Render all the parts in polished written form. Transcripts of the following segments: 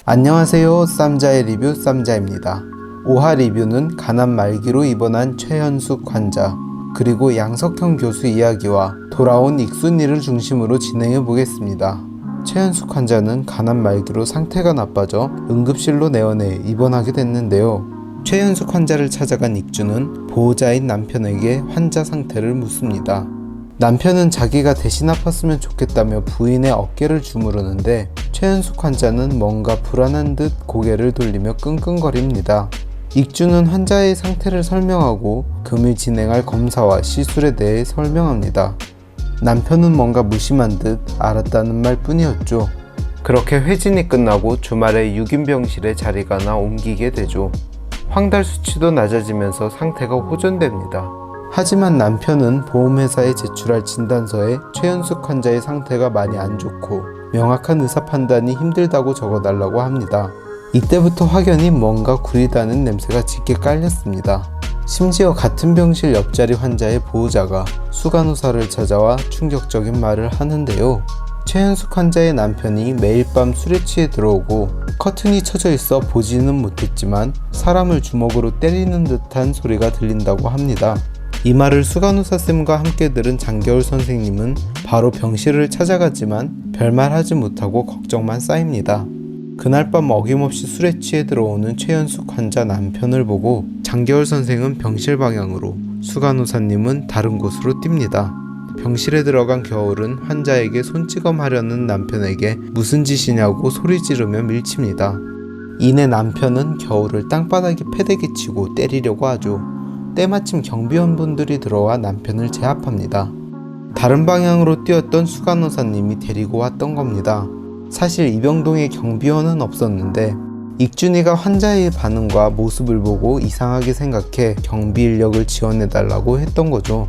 안녕하세요. 쌈자의 리뷰 쌈자입니다. 5화 리뷰는 간암 말기로 입원한 최현숙 환자 그리고 양석형 교수 이야기와 돌아온 익순이를 중심으로 진행해 보겠습니다. 최현숙 환자는 간암 말기로 상태가 나빠져 응급실로 내원해 입원하게 됐는데요. 최현숙 환자를 찾아간 익주는 보호자인 남편에게 환자 상태를 묻습니다. 남편은 자기가 대신 아팠으면 좋겠다며 부인의 어깨를 주무르는데 최현숙 환자는 뭔가 불안한 듯 고개를 돌리며 끙끙거립니다. 익주는 환자의 상태를 설명하고 금일 진행할 검사와 시술에 대해 설명합니다. 남편은 뭔가 무심한 듯 알았다는 말 뿐이었죠. 그렇게 회진이 끝나고 주말에 6인 병실에 자리가 나 옮기게 되죠. 황달 수치도 낮아지면서 상태가 호전됩니다. 하지만 남편은 보험회사에 제출할 진단서에 최현숙 환자의 상태가 많이 안 좋고 명확한 의사 판단이 힘들다고 적어달라고 합니다. 이때부터 확연히 뭔가 구리다는 냄새가 짙게 깔렸습니다. 심지어 같은 병실 옆자리 환자의 보호자가 수간호사를 찾아와 충격적인 말을 하는데요. 최현숙 환자의 남편이 매일 밤 술에 취해 들어오고 커튼이 쳐져 있어 보지는 못했지만 사람을 주먹으로 때리는 듯한 소리가 들린다고 합니다. 이 말을 수간호사쌤과 함께 들은 장겨울 선생님은 바로 병실을 찾아갔지만 별말 하지 못하고 걱정만 쌓입니다. 그날 밤 어김없이 술에 취해 들어오는 최현숙 환자 남편을 보고 장겨울 선생은 병실 방향으로, 수간호사님은 다른 곳으로 뜁니다. 병실에 들어간 겨울은 환자에게 손찌검하려는 남편에게 무슨 짓이냐고 소리 지르며 밀칩니다. 이내 남편은 겨울을 땅바닥에 패대기 치고 때리려고 하죠. 때마침 경비원분들이 들어와 남편을 제압합니다. 다른 방향으로 뛰었던 수간호사님이 데리고 왔던 겁니다. 사실 이병동에 경비원은 없었는데 익준이가 환자의 반응과 모습을 보고 이상하게 생각해 경비 인력을 지원해달라고 했던 거죠.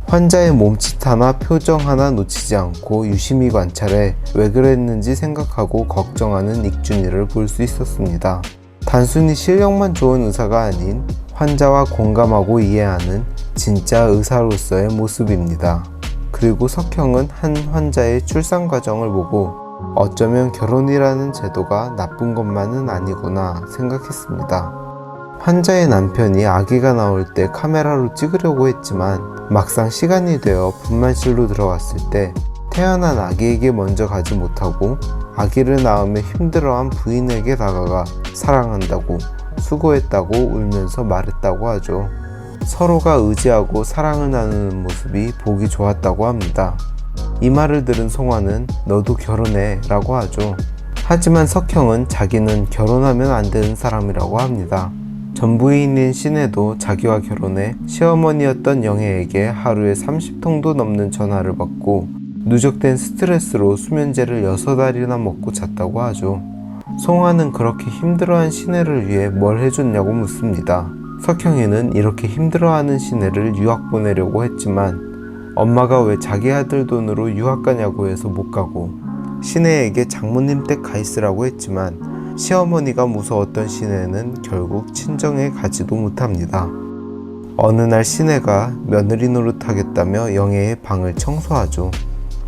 환자의 몸짓 하나 표정 하나 놓치지 않고 유심히 관찰해 왜 그랬는지 생각하고 걱정하는 익준이를 볼 수 있었습니다. 단순히 실력만 좋은 의사가 아닌 환자와 공감하고 이해하는 진짜 의사로서의 모습입니다. 그리고 석형은 한 환자의 출산 과정을 보고 어쩌면 결혼이라는 제도가 나쁜 것만은 아니구나 생각했습니다. 환자의 남편이 아기가 나올 때 카메라로 찍으려고 했지만 막상 시간이 되어 분만실로 들어갔을 때 태어난 아기에게 먼저 가지 못하고 아기를 낳으며 힘들어한 부인에게 다가가 사랑한다고, 수고했다고 울면서 말했다고 하죠. 서로가 의지하고 사랑을 나누는 모습이 보기 좋았다고 합니다. 이 말을 들은 송화는 너도 결혼해 라고 하죠. 하지만 석형은 자기는 결혼하면 안 되는 사람이라고 합니다. 전 부인인 신혜도 자기와 결혼해 시어머니였던 영애에게 하루에 30통도 넘는 전화를 받고 누적된 스트레스로 수면제를 6알이나 먹고 잤다고 하죠. 송화는 그렇게 힘들어한 신혜를 위해 뭘 해줬냐고 묻습니다. 석형이는 이렇게 힘들어하는 신혜를 유학 보내려고 했지만 엄마가 왜 자기 아들 돈으로 유학 가냐고 해서 못 가고 신혜에게 장모님 댁 가 있으라고 했지만 시어머니가 무서웠던 신혜는 결국 친정에 가지도 못합니다. 어느 날 신혜가 며느리 노릇하겠다며 영애의 방을 청소하죠.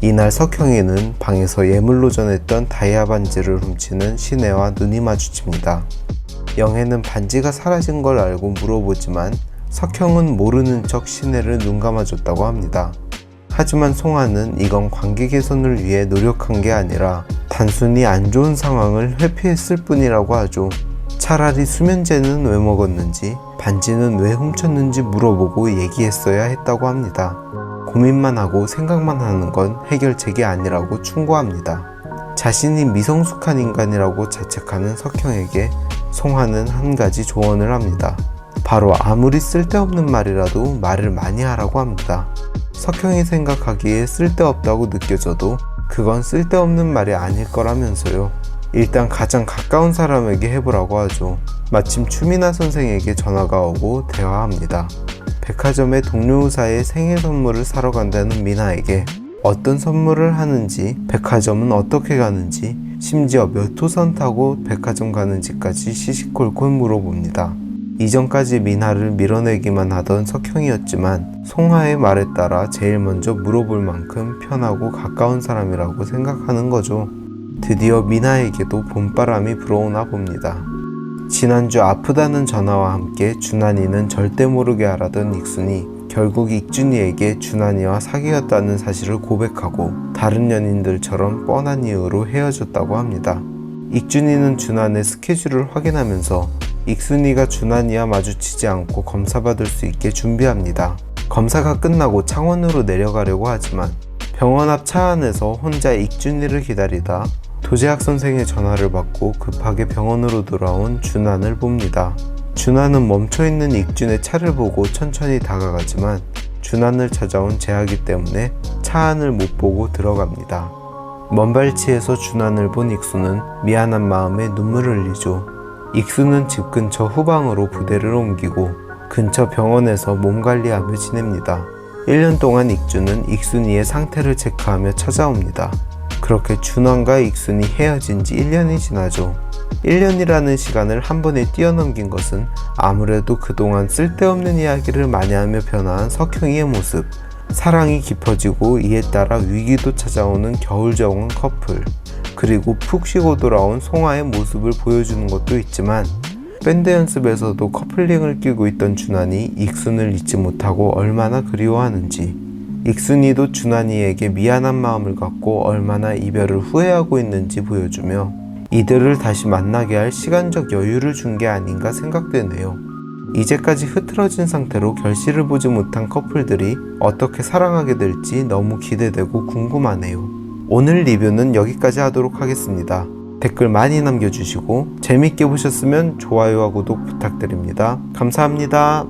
이날 석형이는 방에서 예물로 전했던 다이아 반지를 훔치는 신혜와 눈이 마주칩니다. 영애는 반지가 사라진 걸 알고 물어보지만 석형은 모르는 척 신혜를 눈 감아줬다고 합니다. 하지만 송화는 이건 관계 개선을 위해 노력한 게 아니라 단순히 안 좋은 상황을 회피했을 뿐이라고 하죠. 차라리 수면제는 왜 먹었는지, 반지는 왜 훔쳤는지 물어보고 얘기했어야 했다고 합니다. 고민만 하고 생각만 하는 건 해결책이 아니라고 충고합니다. 자신이 미성숙한 인간이라고 자책하는 석형에게 송화는 한 가지 조언을 합니다. 바로 아무리 쓸데없는 말이라도 말을 많이 하라고 합니다. 석형이 생각하기에 쓸데없다고 느껴져도 그건 쓸데없는 말이 아닐 거라면서요. 일단 가장 가까운 사람에게 해보라고 하죠. 마침 추미나 선생에게 전화가 오고 대화합니다. 백화점에 동료 의사의 생일 선물을 사러 간다는 미나에게 어떤 선물을 하는지, 백화점은 어떻게 가는지, 심지어 몇 호선 타고 백화점 가는지까지 시시콜콜 물어봅니다. 이전까지 미나를 밀어내기만 하던 석형이었지만 송하의 말에 따라 제일 먼저 물어볼 만큼 편하고 가까운 사람이라고 생각하는 거죠. 드디어 미나에게도 봄바람이 불어오나 봅니다. 지난주 아프다는 전화와 함께 준환이는 절대 모르게 알아던 익순이 결국 익준이에게 준환이와 사귀었다는 사실을 고백하고 다른 연인들처럼 뻔한 이유로 헤어졌다고 합니다. 익준이는 준환의 스케줄을 확인하면서 익순이가 준환이와 마주치지 않고 검사받을 수 있게 준비합니다. 검사가 끝나고 창원으로 내려가려고 하지만 병원 앞 차 안에서 혼자 익준이를 기다리다 도재학 선생의 전화를 받고 급하게 병원으로 돌아온 준환을 봅니다. 준환은 멈춰있는 익준의 차를 보고 천천히 다가가지만 준환을 찾아온 재학이 때문에 차 안을 못 보고 들어갑니다. 먼발치에서 준환을 본 익수는 미안한 마음에 눈물을 흘리죠. 익수는 집 근처 후방으로 부대를 옮기고 근처 병원에서 몸 관리하며 지냅니다. 1년 동안 익주는 익순이의 상태를 체크하며 찾아옵니다. 그렇게 준환과 익순이 헤어진 지 1년이 지나죠. 1년이라는 시간을 한 번에 뛰어넘긴 것은 아무래도 그동안 쓸데없는 이야기를 많이 하며 변화한 석형이의 모습, 사랑이 깊어지고 이에 따라 위기도 찾아오는 겨울 정원 커플, 그리고 푹 쉬고 돌아온 송하의 모습을 보여주는 것도 있지만 밴드 연습에서도 커플링을 끼고 있던 준환이 익순을 잊지 못하고 얼마나 그리워하는지, 익순이도 준환이에게 미안한 마음을 갖고 얼마나 이별을 후회하고 있는지 보여주며 이들을 다시 만나게 할 시간적 여유를 준 게 아닌가 생각되네요. 이제까지 흐트러진 상태로 결실을 보지 못한 커플들이 어떻게 사랑하게 될지 너무 기대되고 궁금하네요. 오늘 리뷰는 여기까지 하도록 하겠습니다. 댓글 많이 남겨주시고 재밌게 보셨으면 좋아요와 구독 부탁드립니다. 감사합니다.